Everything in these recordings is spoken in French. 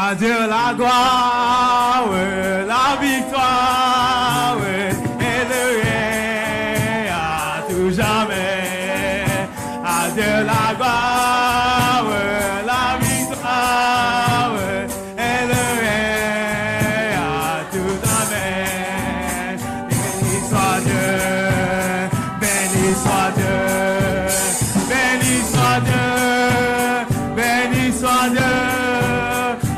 À Dieu la gloire, la victoire et le règne à tout jamais. À Dieu la gloire, la victoire et le règne à tout jamais. Béni soit Dieu, béni soit Dieu, béni soit Dieu, béni soit Dieu.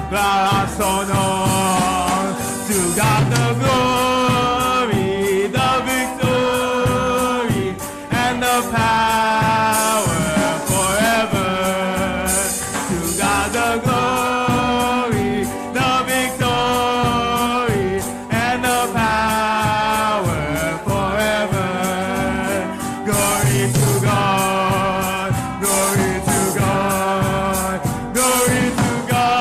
Gloire à son nom, to God the glory, the victory, and the power forever. To God the glory, the victory, and the power forever. Glory to God, glory to God, glory to God.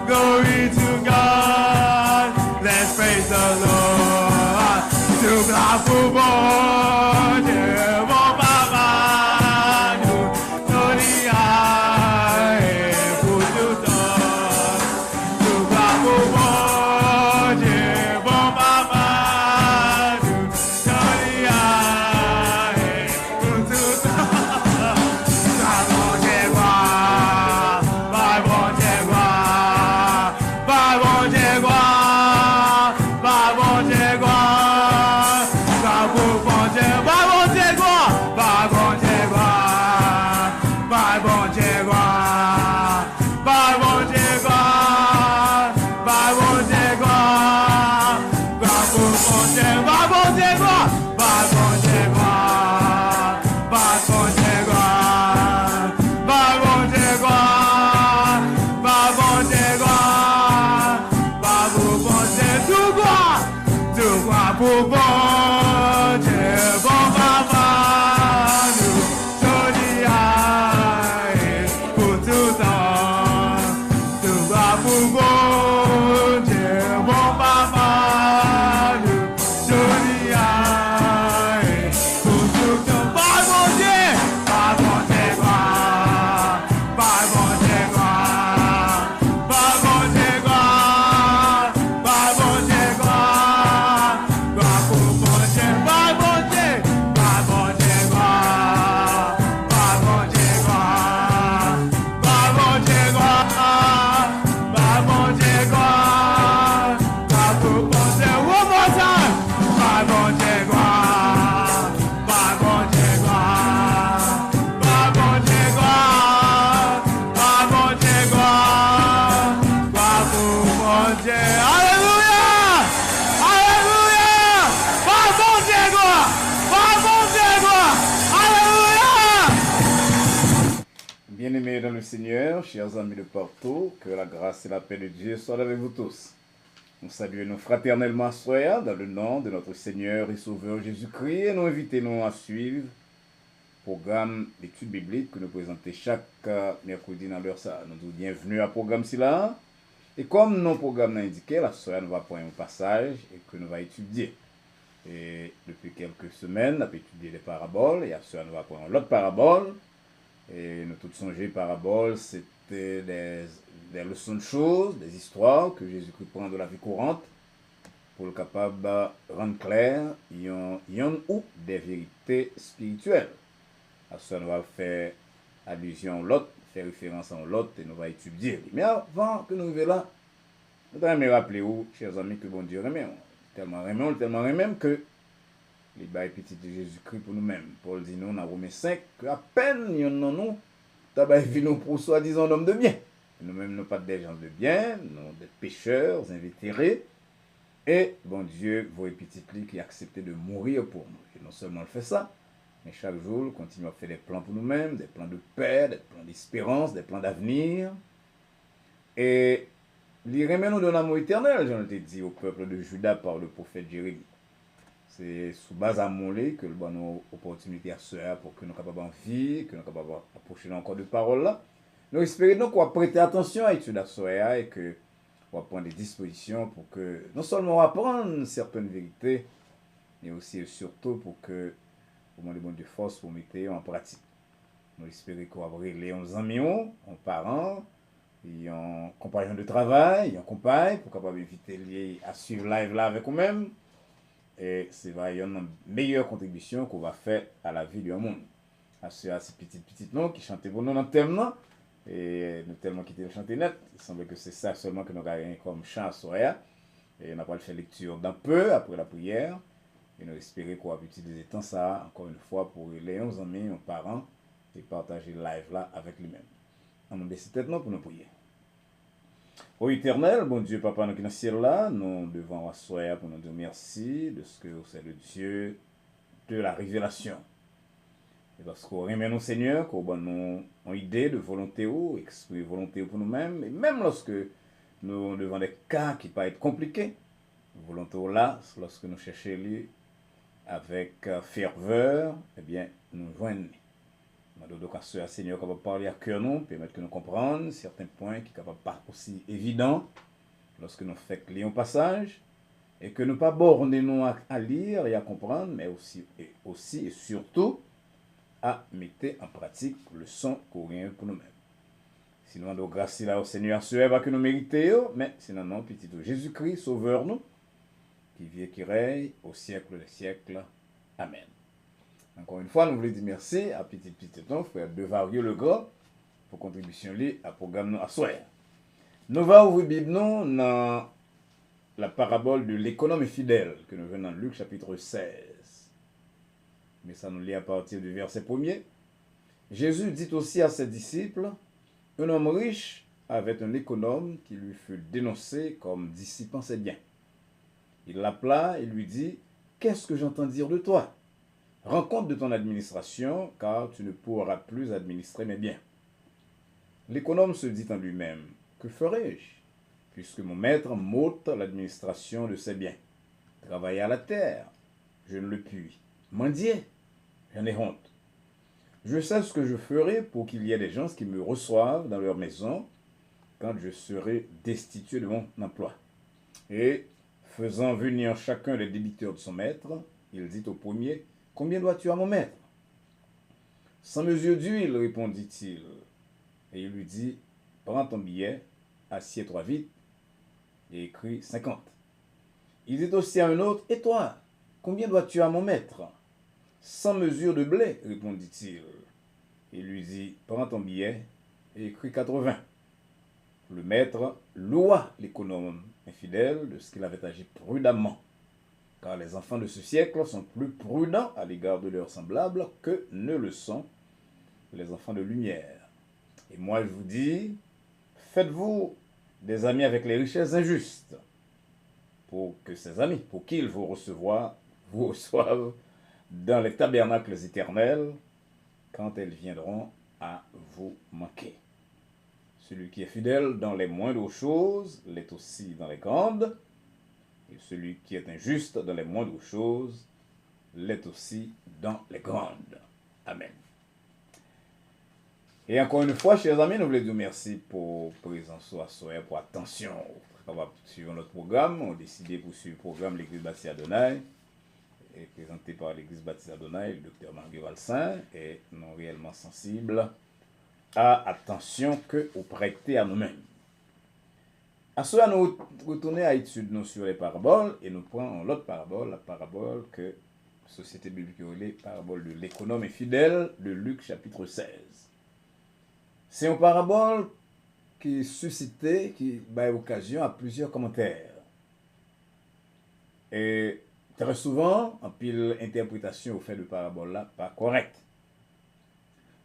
Glory to God, let's praise the Lord. To God pour bon Dieu, mon papa, nous glorifions et pour tout temps. To God pour bon Dieu, mon papa, nous glorifions et pour tout temps. Ta bon Dieu, ma bon Dieu, Ba bon Dieu gloire, ba bon Dieu gloire, ba bon Dieu, ba bon Dieu gloire, ba bon Dieu gloire, ba bon Dieu gloire, ba bon Dieu gloire, ba bon Dieu gloire, ba bon Dieu, ba bon Dieu gloire, ba bon Dieu gloire, ba bon Dieu gloire, ba bon Dieu gloire, ba bon Dieu gloire. Tout gloire pour bon Dieu, bon papa, nous glorifions pour tout temps. Tout gloire pour bon Dieu, bon papa, nous glorifions pour tout temps. Par bon Dieu, par bon Dieu, par bon Dieu, par bon Dieu, par bon Dieu. Bien-aimés dans le Seigneur, chers amis de partout, que la grâce et la paix de Dieu soient avec vous tous. Nous saluons fraternellement soyez dans le nom de notre Seigneur et Sauveur Jésus-Christ et nous invitons à suivre le programme d'études bibliques que nous présentons chaque mercredi dans l'heure ça. Nous disons bienvenue à programme là. Et comme nos programmes l'ont indiqué, la soirée nous va prendre un passage et que nous va étudier. Et depuis quelques semaines, nous avons étudié les paraboles et la soirée nous va prendre l'autre parabole. Et nous tous songé paraboles, c'était des leçons de choses, des histoires que Jésus-Christ prend de la vie courante pour le capable de rendre clair, y en ou des vérités spirituelles. À ça, nous va faire allusion à l'autre, faire référence à l'autre et nous va étudier. Mais avant que nous arrivions là, nous allons me rappeler, chers amis, que bon Dieu remet. Tellement remet que les bails petits de Jésus-Christ pour nous-mêmes. Paul dit nous dans Romains 5 que à peine nous nous nous pour soi-disant hommes de bien. Nous-mêmes nous pas des gens de bien, nous des pécheurs invétérés. Et bon Dieu, vos petits qui accepté de mourir pour nous. Et non seulement il fait ça, mais chaque jour, il continue à faire des plans pour nous-mêmes, des plans de paix, des plans d'espérance, des plans d'avenir. Et il remet nous de l'amour éternel, j'en ai dit au peuple de Juda par le prophète Jérémie. C'est sous base à moller que nous avons opportunité à ce pour que nous soyons capables de vivre, que nous soyons capables d'approcher encore de paroles là. Nous espérons donc qu'on va prêter attention à l'étude à ce et que on va prendre des dispositions pour que non seulement on va apprendre certaines vérités, mais aussi et surtout pour que au moins de bonne force pour mettre en pratique. Nous espérons qu'on va relayer nos amis, nos parents, un compagnon de travail, un compagne, pour capable éviter lié à suivre live là avec vous-même. Et c'est vraiment une meilleure contribution qu'on va faire à la vie du monde. À ces petites noms qui chantent pour nous dans le thème là. Et nous tellement quitté le chanter net. Il semble que c'est ça seulement que nous avons comme chant à soir. Et on n'a pas fait lecture d'un peu après la prière. Et nous espérons qu'on va utiliser tant ça encore une fois pour les 11 amis, nos parents et partager le live là avec lui-même. On nous baisse tête pour nous prier. Ô éternel, bon Dieu, Papa, nous qui dans le ciel là, nous devons asseoir pour nous dire merci de ce que c'est le Dieu de la révélation. Et parce qu'on remet nous, Seigneur, qu'on a une idée de volonté ou, exprimer volonté pour nous-mêmes, et même lorsque nous devons des cas qui peuvent être compliqués, volonté là, lorsque nous cherchons lui avec ferveur, eh bien, nous joignons. Donc, à ce Seigneur, qu'on va parler à cœur nous, permettre que nous comprenions certains points qui ne sont pas aussi évidents lorsque nous faisons lire un passage, et que nous ne pas borner nous à lire et à comprendre, mais aussi et surtout à mettre en pratique le son courant pour nous-mêmes. Sinon, nous grâce là au Seigneur, ce pas que nous méritons, mais sinon, non, petit Jésus-Christ, sauveur nous, qui vit et qui règne au siècle des siècles. Amen. Encore une fois, nous voulons dire merci à petit temps, frère Devario le Gras, pour contribution liée à programme à soir. Nous allons ouvrir Bible dans la parabole de l'économe fidèle, que nous venons dans Luc chapitre 16. Mais ça nous lit à partir du verset 1er. Jésus dit aussi à ses disciples, un homme riche avait un économe qui lui fut dénoncé comme dissipant ses biens. Il l'appela et lui dit, qu'est-ce que j'entends dire de toi? Rends compte de ton administration, car tu ne pourras plus administrer mes biens. L'économe se dit en lui-même, que ferai-je, puisque mon maître m'ôte l'administration de ses biens? Travailler à la terre, je ne le puis. Mendier, j'en ai honte. Je sais ce que je ferai pour qu'il y ait des gens qui me reçoivent dans leur maison quand je serai destitué de mon emploi. Et, faisant venir chacun des débiteurs de son maître, il dit au premier, combien dois-tu à mon maître? 100 mesures d'huile, répondit-il. Et il lui dit, prends ton billet, assieds-toi vite, et écris 50. Il dit aussi à un autre, et toi, combien dois-tu à mon maître? 100 mesures de blé, répondit-il. Il lui dit, prends ton billet, et écris 80. Le maître loua l'économe infidèle de ce qu'il avait agi prudemment. Car les enfants de ce siècle sont plus prudents à l'égard de leurs semblables que ne le sont les enfants de lumière. Et moi je vous dis, faites-vous des amis avec les richesses injustes, pour que ces amis, pour qu'ils vous reçoivent dans les tabernacles éternels, quand elles viendront à vous manquer. Celui qui est fidèle dans les moindres choses l'est aussi dans les grandes, et celui qui est injuste dans les moindres choses l'est aussi dans les grandes. Amen. Et encore une fois, chers amis, nous voulons dire merci pour présence à soir, pour attention. On va suivre notre programme. On a décidé pour suivre le programme L'Église Baptiste Adonai, présenté par l'Église Baptiste Adonai, le docteur Marguerite Valsin, et non réellement sensible à attention que vous prêtez à nous-mêmes. À cela, nous retournons à étude sur les paraboles et nous prenons l'autre parabole, la parabole que Société biblique relais, parabole de l'économe fidèle de Luc chapitre 16. C'est une parabole qui suscitait, qui a occasion à plusieurs commentaires. Et très souvent, en pile interprétation au fait de parabole là, pas correcte.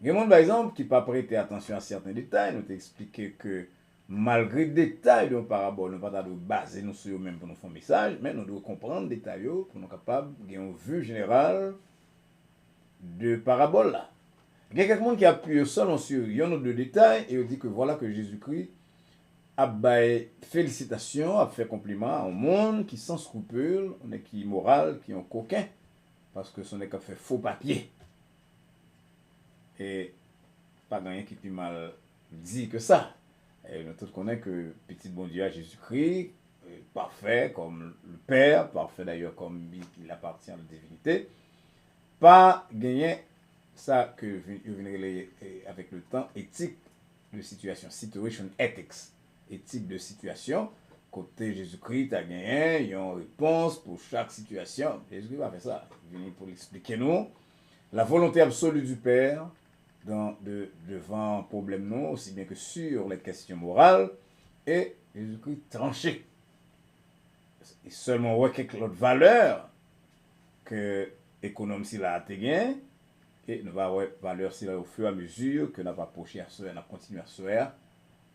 Il y a des gens, par exemple, qui n'ont pas prêté attention à certains détails. Nous t'ai expliqué que malgré les détails de la parabole, nous ne pouvons pas baser nous sur eux-mêmes pour nous faire un message, mais nous devons comprendre les détails pour nous être capables d'avoir une vue générale de parabole là. Il y a quelqu'un qui appuie seulement sur un ou deux détails et il dit que voilà que Jésus-Christ a fait félicitations, a fait compliment au monde qui sans scrupule, on est qui moral, qui ont coquin, parce que ce n'est qu'à faire faux papier. Et pas rien qui peut mal dit que ça. Et nous tous connaissons que petit bon Dieu à Jésus-Christ, parfait comme le Père, parfait d'ailleurs comme il appartient à la divinité, pas gagner ça que vous venez avec le temps, éthique de situation, situation ethics, éthique de situation. Côté Jésus-Christ a gagné une réponse pour chaque situation. Jésus-Christ va faire ça. Il vient pour expliquer nous la volonté absolue du Père devant problème nous, aussi bien que sur les questions morales, et Jésus-Christ tranché. Et seulement ouais quelques autres valeurs que l'économie si a gagné, et nous va ouais valeur si au fur et à mesure que nous va approcher à ce, nous continuer à se faire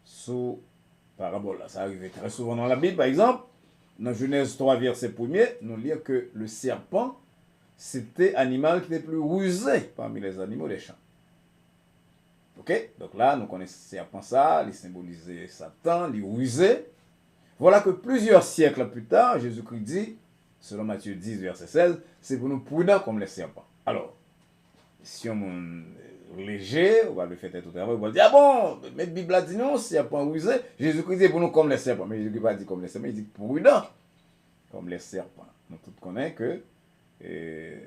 sous parabole. Ça arrive très souvent dans la Bible, par exemple, dans Genèse 3, verset 1er, nous lisons que le serpent, c'était animal qui était plus rusé parmi les animaux des champs. Ok? Donc là, nous connaissons le serpent ça, il symbolisait Satan, il rusé. Voilà que plusieurs siècles plus tard, Jésus-Christ dit, selon Matthieu 10, verset 16, c'est pour nous prudents comme les serpents. Alors, si on est léger, on va le faire tout à l'heure, on va dire, ah bon, mais la Bible a dit non, serpent rusé. Jésus-Christ dit pour nous comme les serpents. Mais Jésus-Christ n'a pas dit comme les serpents, il dit prudents comme les serpents. Nous tous connaissons que il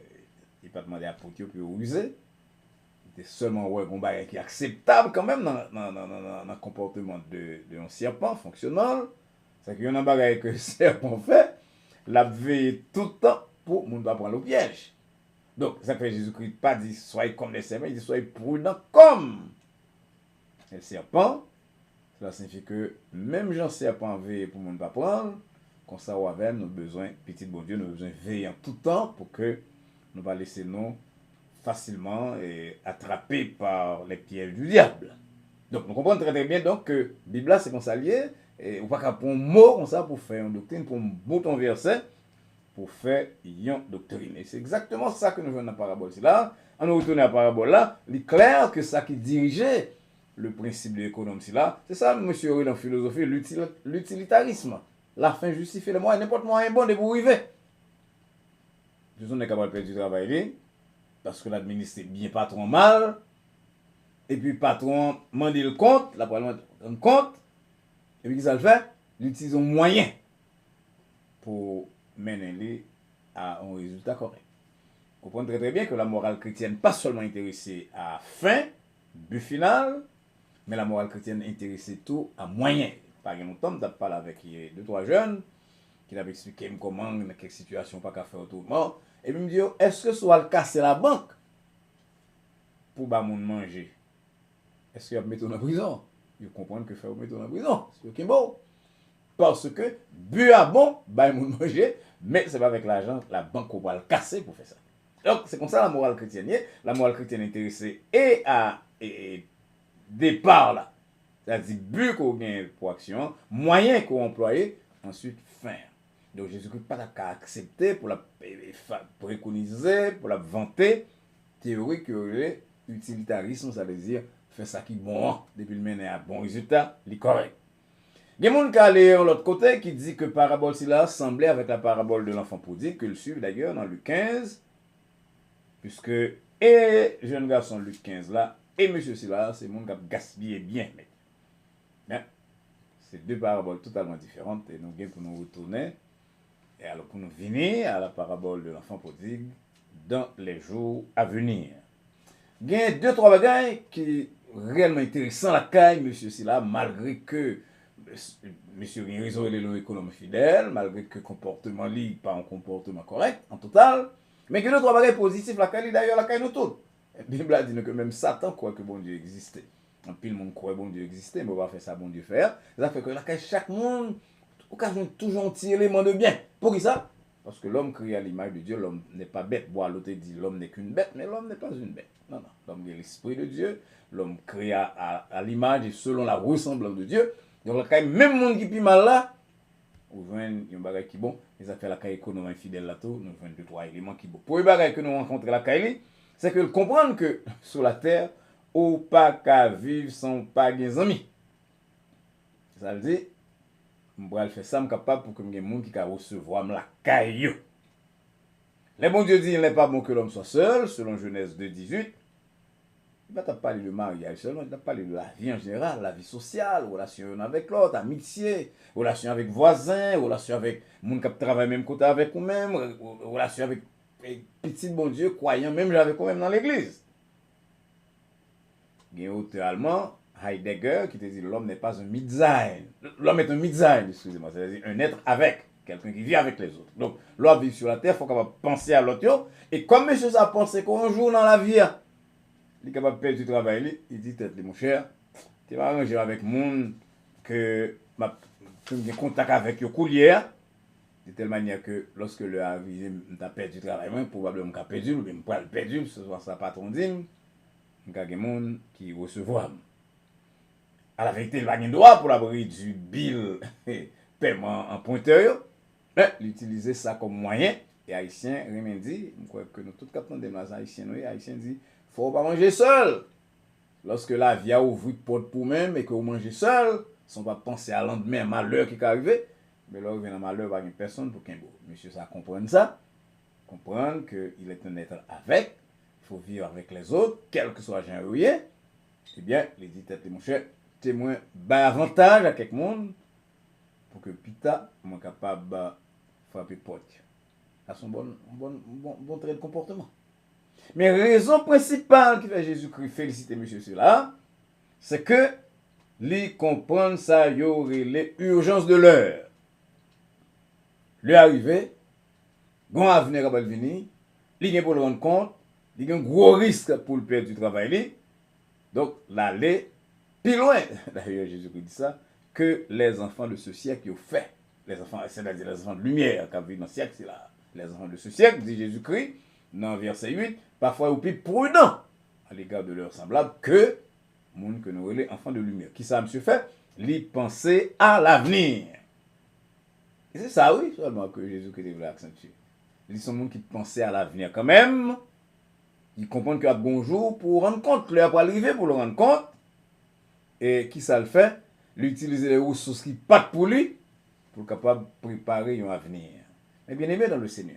n'a pas demandé à Potier pour ruser. Il était seulement ouais, un bagage qui est acceptable quand même dans le comportement d'un serpent fonctionnel. C'est qu'il y a un bagage que le serpent fait, la veille tout le temps pour ne pas prendre le piège. Donc, ça fait Jésus-Christ pas dit soyez comme les serpents, il dit soyez prudents comme les serpents. Cela signifie que même Jean serpent veille pour ne pas prendre, comme ça, nous avons besoin, petit bon Dieu, nous avons besoin de veiller en tout temps pour que nous ne pas laisser nous facilement attrapés par les pièges du diable. Donc, nous comprenons très bien donc, que la Bible, c'est comme ça lié, et on va pas prendre un mot comme ça pour faire une doctrine, pour un bouton verset, pour faire une doctrine. Et c'est exactement ça que nous voyons dans la parabole. C'est là, en nous retournant à la parabole là, il est clair que ça qui dirigeait le principe de l'économie, c'est là, c'est ça, monsieur, dans la philosophie, l'utilitarisme. La fin justifie le moyen, n'importe moyen bon de vous arriver. Je suis capable de faire du travail, parce que l'administrer bien patron mal, et puis patron mande le compte, la parlement un compte, et puis qu'est-ce qu'il fait? Il utilise un moyen pour mener à un résultat correct. Vous comprenez très bien que la morale chrétienne n'est pas seulement intéressée à fin, but final, mais la morale chrétienne est intéressée tout à moyen. Par exemple, je parle avec 2-3 jeunes qui avaient expliqué comment, dans quelle situation, pas qu'à faire autrement. Et puis, il me dit, est-ce que soit le casser la banque pour bah moun manger? Est-ce qu'il va mettre en prison? Ils comprennent que faire mettre en prison. C'est ok bon. Parce que, but à bon, bah moun manger, mais c'est pas avec l'argent, la banque qu'on va le casser pour faire ça. Donc, c'est comme ça la morale chrétienne. La morale chrétienne est intéressée et à départ là. C'est-à-dire, but qu'on gagne pour action, moyen qu'on emploie, ensuite fin. Donc Jésus-Christ n'a pas qu'à accepter pour la préconiser, pour la vanter, théorie que l'utilitarisme, ça veut dire faire ça qui est bon, depuis le mener à bon résultat, c'est correct. Il y a des gens qui allent de l'autre côté qui dit que la parabole là semblait avec la parabole de l'enfant prodigue, que le suivent d'ailleurs dans Luc 15, puisque et jeune garçon Luc 15 là, et monsieur Silla, c'est le monde qui a gaspillé bien. Mais c'est deux paraboles totalement différentes et nous avons pour nous retourner et alors pour nous venir à la parabole de l'enfant prodigue dans les jours à venir. Il y a 2-3 bagages qui sont réellement intéressants la caille, monsieur Silla, malgré que monsieur a raison de l'économie fidèle, malgré que le comportement n'est pas un comportement correct en total, mais que 2-3 bagages positifs la caille, d'ailleurs la caille nous tourne. La Bible a dit que même Satan croit que bon Dieu existait. En pile monde croit que bon Dieu existait, mais on va faire ça bon Dieu faire. Ça fait que là, chaque monde, occasion toujours un petit élément de bien. Pour qui ça? Parce que l'homme créé à l'image de Dieu, l'homme n'est pas bête. Bon, l'autre dit l'homme n'est qu'une bête, mais l'homme n'est pas une bête. Non, non. L'homme est l'esprit de Dieu. L'homme créé à l'image et selon la ressemblance de Dieu. Donc, là, même monde qui est mal là, on voit un bagage qui est bon. Les affaires la caille économie fidèle là tout, nous voyons 2-3 éléments qui sont bons. Pour les bagages que nous rencontrons la caille, c'est que comprendre que sur la terre, ou pas qu'à vivre sans pas des amis. Ça veut dire, je vais faire ça, je suis capable pour que les gens qui recevoir la caillou. Le bon Dieu dit, il n'est pas bon que l'homme soit seul, selon Genèse 2:18. Il ne va pas parler de mariage seulement, il va parler de la vie en général, la vie sociale, relation avec l'autre, amitié, relation avec voisins, relation avec les gens qui travaillent même côté avec vous-même, relation avec petit bon Dieu, croyant même avec vous-même dans l'église. Il y a littéralement Heidegger qui te dit l'homme n'est pas un Midzain. L'homme est un Midzain, excusez-moi, c'est-à-dire un être avec, quelqu'un qui vit avec les autres. Donc, l'homme vit sur la terre, il faut capable penser à l'autre. Et comme monsieur ça pense qu'un jour dans la vie, il est capable de perdre du travail, il dit, tête, mon cher, tu vas arranger avec monde que j'ai contact avec le coulier, de telle manière que lorsque le arrive, tu as perdu du travail, probablement tu as perdu, ou bien tu as perdu, ce soit sa patron dit, il y a des gens qui recevront. À la vérité, il n'y a pas de droit pour l'abri du bill paiement en pointeur. Mais l'utiliser ça comme moyen. Et Haïtien, Rémin dit, je crois que nous tous captons des Haïtiens, Haïtien dit, il ne faut pas manger seul. Lorsque la vie a ouvert porte pour même et que vous mangez seul, sans pas penser à lendemain malheur qui est arrivé, mais là, vous venez à malheur, il n'y a personne pour qu'un beau. Monsieur, ça comprend ça. Comprendre qu'il est un être avec, il faut vivre avec les autres, quel que soit le genre. Eh bien, les dit tête mon cher, témoin avantage à quelqu'un pour que Pita soit capable de frapper porte. À son bon trait de comportement. Mais la raison principale qui fait Jésus-Christ féliciter monsieur cela, c'est que lui comprendre ça, il y aurait l'urgence de l'heure. Lui arrivé, bon avenir à venir, il y a pour le rendre compte, il y a un gros risque pour le perdre du travail. Donc, l'aller plus loin, d'ailleurs Jésus-Christ dit ça, que les enfants de ce siècle ont fait. Les enfants, c'est-à-dire les enfants de lumière qui vivent dans ce siècle, c'est là. Les enfants de ce siècle, dit Jésus-Christ, dans verset 8, parfois ils sont plus prudents à l'égard de leurs semblables que les gens que nous relèvons enfants de lumière. Qui ça, monsieur fait? Lui penser à l'avenir. Et c'est ça, oui, seulement que Jésus-Christ voulait accentuer. Ils sont des gens qui pensaient à l'avenir quand même. Ils comprennent qu'il y a bonjour pour rendre compte, qu'il y a pas arrivé pour le rendre compte. Et qui ça le fait? L'utiliser les ressources qui partent pour lui, pour capable de préparer un avenir. Mais bien aimé dans le Seigneur,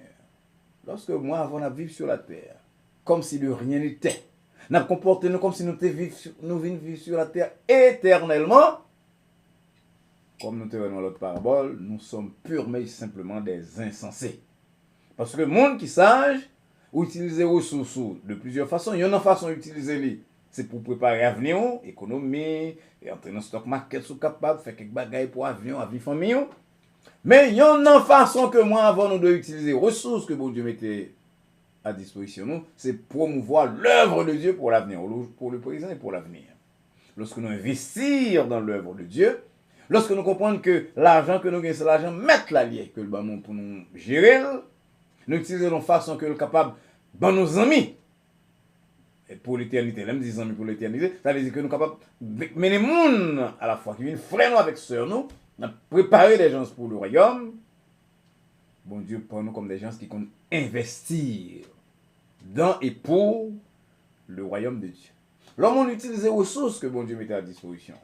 lorsque moi, avant de vivre sur la terre, comme si de rien n'était, nous comportons comme si nous vivons sur la terre éternellement, comme nous te voyons dans l'autre parabole, nous sommes purement et simplement des insensés. Parce que le monde qui sage, ou utiliser les ressources de plusieurs façons, il y a une façon d'utiliser les. C'est pour préparer l'avenir, économie, et entrer dans le stock market, sous capable, faire quelques bagailles pour avion, famille. Mais il y a une façon que moi, avant, nous devons utiliser les ressources que bon Dieu mettait à disposition, nous, c'est promouvoir l'œuvre de Dieu pour l'avenir, pour le présent et pour l'avenir. Lorsque nous investissons dans l'œuvre de Dieu, lorsque nous comprenons que l'argent que nous gagnons, c'est l'argent mettre la liée, que le bâton pour nous gérer, nous utilisons de façon que nous sommes capables, dans nos amis, et pour l'éternité, même des amis pour l'éternité, ça veut dire que nous sommes capables de mener les gens à la fois, qui viennent frère nous avec sœur nous, préparer les gens pour le royaume. Bon Dieu prend nous comme des gens qui comptent investir dans et pour le royaume de Dieu. L'homme on utilise les ressources que bon Dieu mettait à disposition,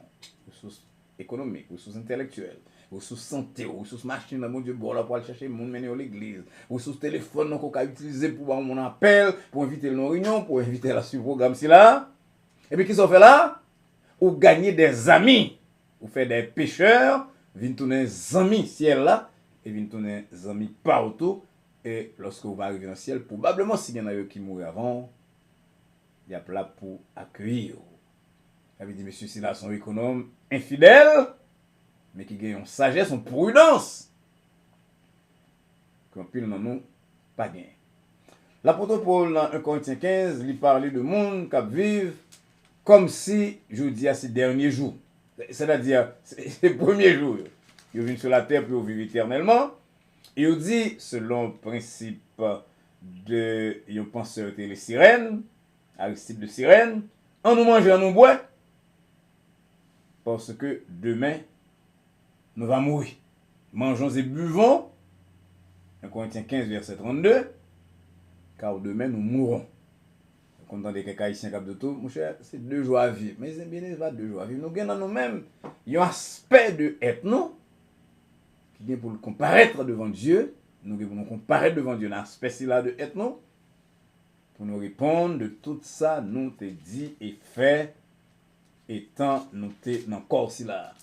ressources économiques, ressources intellectuelles, ressources santé, ressources machines, mon Dieu, bon là pour aller chercher mon mener à l'église, ressources téléphone qu'on a utilisé pour avoir mon appel, pour inviter nos réunions, pour inviter à suivre le programme si là. Et puis qu'est-ce qu'on fait là? Ou gagner des amis, ou faire des pêcheurs, venir tourner des amis ciel là, et venir tourner des amis partout. Et lorsque vous arrivez dans le ciel, probablement s'il y en a eu qui mourent avant, il y a là pour accueillir. Il avait dit, monsieur, c'est là son économe infidèle, mais qui gagne en sagesse, en prudence, qu'un pile dans nous, pas gain. L'apôtre Paul, dans 1 Corinthiens 15, lui parlait de monde qui vivent comme si, je dis, à ces derniers jours. C'est-à-dire, c'est les premiers jours. Ils viennent sur la terre pour vivre éternellement. Et il dit, selon le principe de un penseur les sirènes, Aristippe de Cyrène, en nous mangeant, en nous boire, parce que demain, nous allons mourir. Mangeons et buvons, 1 Corinthiens 15, verset 32, car demain, nous mourrons. Quand on dit que Haïtien cap de tout, mon cher, c'est 2 jours à vivre. Mais c'est bien, c'est pas 2 jours à vivre. Nous gagnons nous-mêmes, il y a un aspect de être nous, qui vient pour comparaître devant Dieu. Nous devons nous comparaître devant Dieu, un aspect là de être nous, pour nous répondre de tout ça, nous te dit et fait, étant nous te dans corps si là.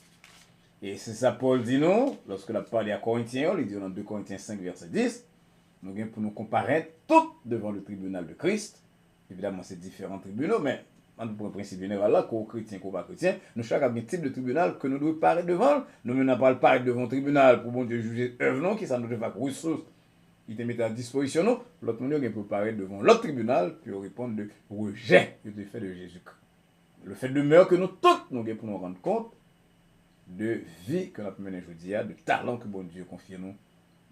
Et c'est ça Paul dit nous, lorsque il a parlé à Corinthiens, il dit dans 2 Corinthiens 5, verset 10, nous avons pour nous comparaître tout devant le tribunal de Christ. Évidemment, c'est différents tribunaux, mais pour un principe général là, qu'on chrétien, qu'on pas chrétien, nous chaque a un type de tribunal que nous devons paraître devant. Nous ne pas paraître devant le tribunal pour bon Dieu juger œuvre non, qui ça nous devait ressources. Il te met à disposition nous. L'autre monde peut paraître devant l'autre tribunal pour répondre de rejet du fait de Jésus-Christ. Le fait de meurtre que nous tous nous avons pour nous rendre compte de vie que nous avons menée aujourd'hui, de talent que bon Dieu confie à nous,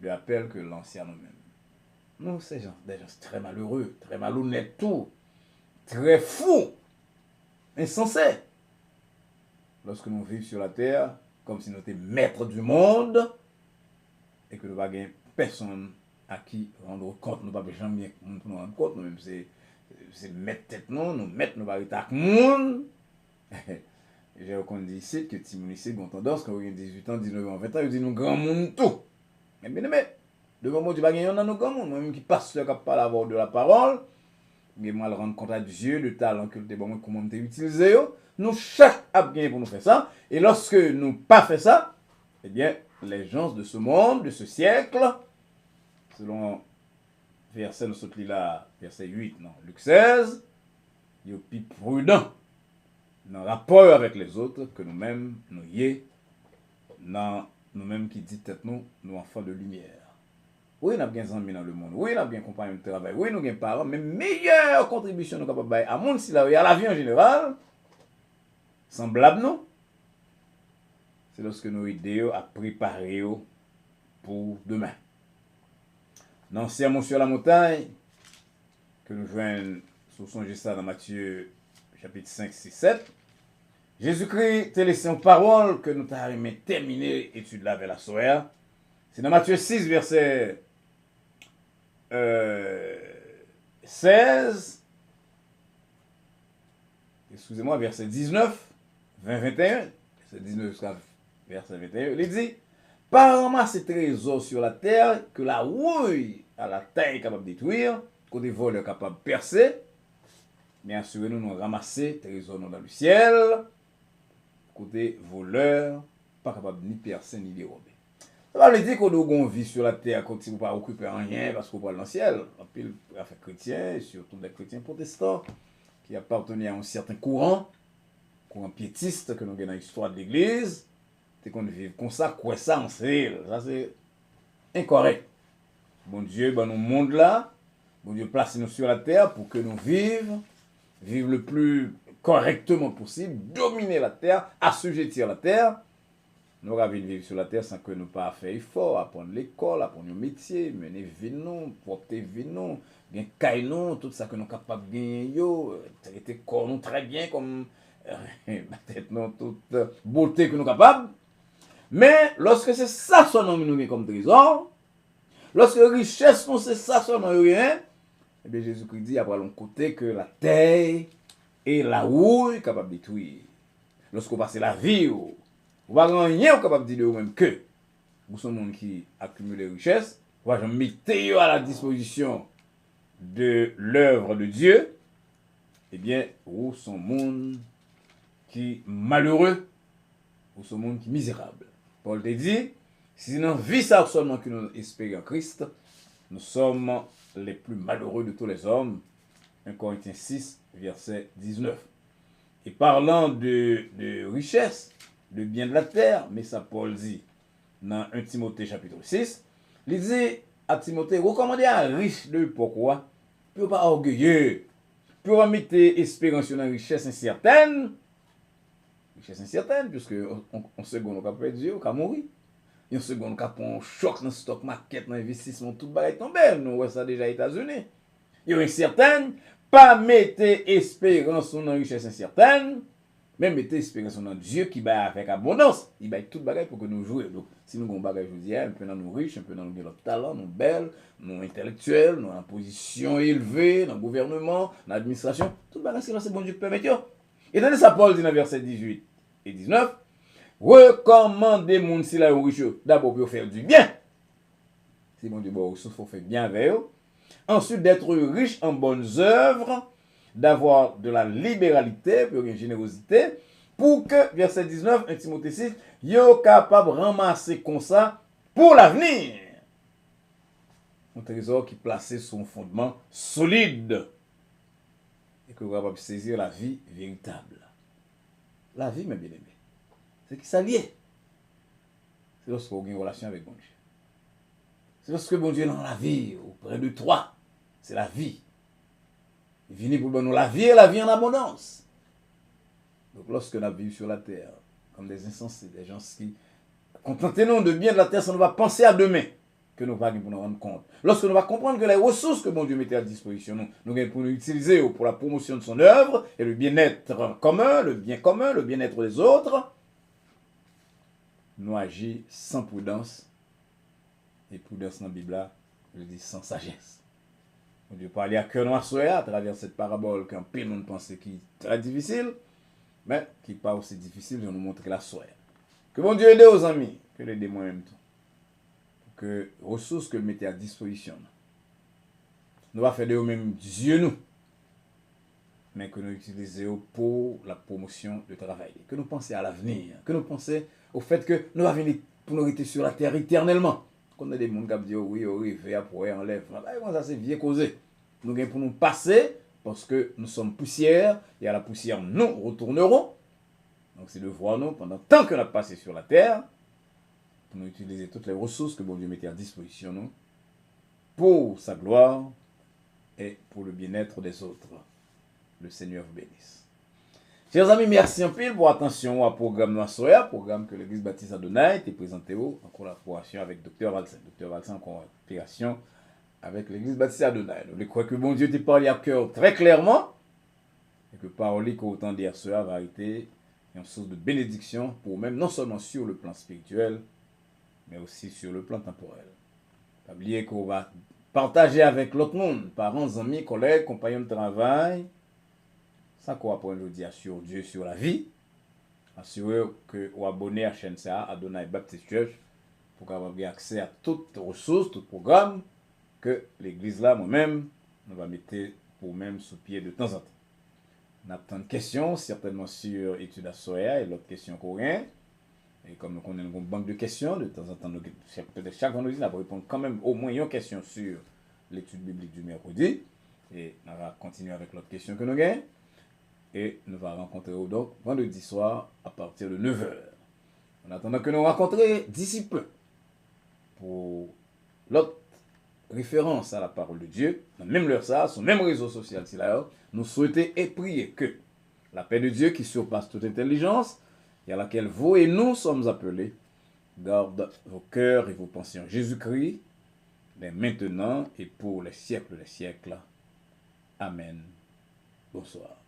de appel que l'ancien nous-mêmes. Nous, c'est des gens très malheureux, très malhonnêtes, tout, très fous, insensés. Lorsque nous vivons sur la terre, comme si nous étions maîtres du monde, et que nous n'avons personne à qui rendre compte, nous n'avons pas jamais nous rendre compte, nous-mêmes, c'est mettre tête nous mettre nos barrières à monde. J'ai reconnu ici que Timon ici, bon tendance, quand il a 18 ans, 19 ans, 20 ans, il dit nous grand monde tout. Mais bien aimé, devant moi, Dieu, il y a un grand monde, moi-même qui passe le cap par la voix de la parole, mais moi, le rendre compte à Dieu, le talent que le bon, comment tu utilisé, nous, chaque a bien pour nous faire ça, et lorsque nous pas fait ça, eh bien, les gens de ce monde, de ce siècle, selon verset, nous sommes là, verset 8, non, Luc 16, ils sont plus prudents dans le rapport avec les autres que nous-mêmes, nous y est, dans nous-mêmes qui dit peut-être nous enfants de lumière. Oui, nous avons bien amis dans le monde, oui, nous avons bien compagnon de travail, oui, nous avons bien parents, mais meilleure contribution nous sommes capables à monde, si à la vie en général, semblable nous, c'est lorsque nous aidons à préparer pour demain. Dans Sermon sur la montagne, que nous joignons, songez ça dans Matthieu chapitre 5, 6, 7, Jésus-Christ t'a laissé une parole que nous t'avons terminé l'étude là vers la soirée. C'est dans Matthieu 6, verset 16, excusez-moi, verset 19, 20, 21, verset 19 jusqu'à verset 21, il dit, pas ramasser trésors sur la terre que la rouille à la taille est capable de détruire, que des voleurs capables de percer, mais assurez-nous de ramasser trésors dans le ciel, côté voleurs, pas capable ni percer ni dérober. Ça veut dire qu'on doit vivre sur la terre quand on ne pas occuper rien parce qu'on va dans le ciel. En pile, affaires chrétiens, surtout des chrétiens protestants, qui appartenaient à un certain courant piétiste que nous avons dans l'histoire de l'Église, c'est qu'on vit comme ça, quoi ça en ciel. Ça c'est incorrect. Bon Dieu, dans nos mondes là, bon Dieu place nous sur la terre pour que nous vivions le plus correctement possible, dominer la terre, assujettir la terre. Nous avons vivre sur la terre sans que nous pas faire effort, apprendre l'école, apprendre un métier, mener vie non, porter vie non, bien caille non, tout ça que nous sommes capables de gagner, traiter corps nous très bien comme peut-être non toute beauté que nous sommes capables. Mais lorsque c'est ça son nom nous comme trésor, lorsque richesse non c'est ça son nom rien, eh bien Jésus-Christ dit après l'autre côté que la terre et la rouille capable de détruire. Lorsqu'on passe la vie, vous ne pouvez rien capable de dire vous-même que vous êtes un monde qui accumule les richesses, vous allez mettre à la disposition de l'œuvre de Dieu, eh bien, vous êtes un monde qui est malheureux, vous êtes un monde qui est misérable. Paul te dit, si nous vivons ça seulement que nous espérons en Christ, nous sommes les plus malheureux de tous les hommes. 1 Corinthiens 6, verset 19. Et parlant de richesse, de bien de la terre, mais ça Paul dit dans 1 Timothée chapitre 6, il dit à Timothée, recommandez à un riche de pourquoi, pour pas orgueilleux, pour mettre espérance sur une richesse incertaine, puisque en seconde on peut perdre Dieu, on peut mourir. En seconde on peut prendre un choc dans le stock market, dans l'investissement, tout va tomber, nous voyons ça déjà aux États-Unis. Il y a incertaine, pas mettre espérance sur une richesse incertaine, mais mettez espérance dans Dieu qui bat avec abondance. Il bat tout bagage pour que nous jouions. Donc, si nous avons un bagage, je dis, un peu dans nos riches, un peu dans nos talents, nos belles, nos intellectuels, nos en position élevée, dans le gouvernement, dans l'administration, tout bagage, c'est bon Dieu qui permet. Et dans ça, Paul dit dans verset 18 et 19, recommandez moun si la riche, d'abord pour faire du bien. Si bon Dieu, il faut faire bien avec eux. Ensuite, d'être riche en bonnes œuvres, d'avoir de la libéralité, pour une générosité, pour que, verset 19, 1 Timothée 6, yo capable de ramasser comme ça pour l'avenir. Un trésor qui est placé sur un fondement solide. et que vous capable de saisir la vie véritable. La vie, mes bien-aimés, c'est qui ça lié. C'est lorsque vous avez une relation avec bon Dieu. C'est lorsque bon Dieu est dans la vie, auprès de toi. C'est la vie. Il vient pour nous la vie et la vie en abondance. Donc lorsque nous vivons sur la terre, comme des insensés, des gens qui contentez-nous de bien de la terre, ça nous va penser à demain, que nous allons nous rendre compte. Lorsque nous allons comprendre que les ressources que bon Dieu mettait à disposition, nous allons pour nous utiliser pour la promotion de son œuvre et le bien-être commun, le bien-être des autres, nous agissons sans prudence. Et prudence dans la Bible, je dis sans sagesse. Bon Dieu parle à cœur noir à travers cette parabole qu'un peu nous pensait qui est très difficile, mais qui n'est pas aussi difficile de nous montrer la soie. Que bon Dieu aide aux amis, que l'aide moi-même tout. Que les ressources que mettez à disposition, nous va faire de nous-mêmes Dieu nous, mais que nous utilisons pour la promotion du travail. Que nous pensions à l'avenir, que nous pensions au fait que nous allons venir pour nous rester sur la terre éternellement. Quand on a des gens qui disent oui, oui, après, enlève. Ça c'est vieux causé. Nous allons pour nous passer parce que nous sommes poussière et à la poussière nous retournerons. Donc c'est de voir nous pendant tant que nous avons passé sur la terre pour nous utiliser toutes les ressources que bon Dieu mettait à disposition nous pour sa gloire et pour le bien-être des autres. Le Seigneur vous bénisse. Chers amis, merci un peu pour attention au programme Noissoya, programme que l'Église Baptiste Adonai était présenté en collaboration avec Dr. Valsin. Dr. Valsin en coopération avec l'Église Baptiste Adonai. Nous croyons que bon Dieu te parle à cœur très clairement et que parole qu'autant d'hier soir va être une source de bénédiction pour même non seulement sur le plan spirituel, mais aussi sur le plan temporel. N'oubliez qu'on va partager avec l'autre monde, parents, amis, collègues, compagnons de travail, ça qu'on apprend aujourd'hui sur Dieu, sur la vie. Assurez que vous abonnez à la chaîne Adonai Baptist Church pour avoir accès à toutes les ressources, tout programme que l'église là, moi-même, nous va mettre pour même sous pied de temps en temps. On a plein de questions, certainement sur l'étude à Soya et l'autre question coréenne. Et comme nous connaissons une banque de questions, de temps en temps, peut-être chaque vendredi, nous allons répondre quand même au moins une question sur l'étude biblique du mercredi. Et on va continuer avec l'autre question que nous avons. Et nous allons rencontrer donc vendredi soir à partir de 9h. En attendant que nous rencontrions d'ici peu pour l'autre référence à la parole de Dieu, dans même l'heure ça, sur le même réseau social, nous souhaitons et prier que la paix de Dieu qui surpasse toute intelligence et à laquelle vous et nous sommes appelés, garde vos cœurs et vos pensées en Jésus-Christ, dès maintenant et pour les siècles des siècles. Amen. Bonsoir.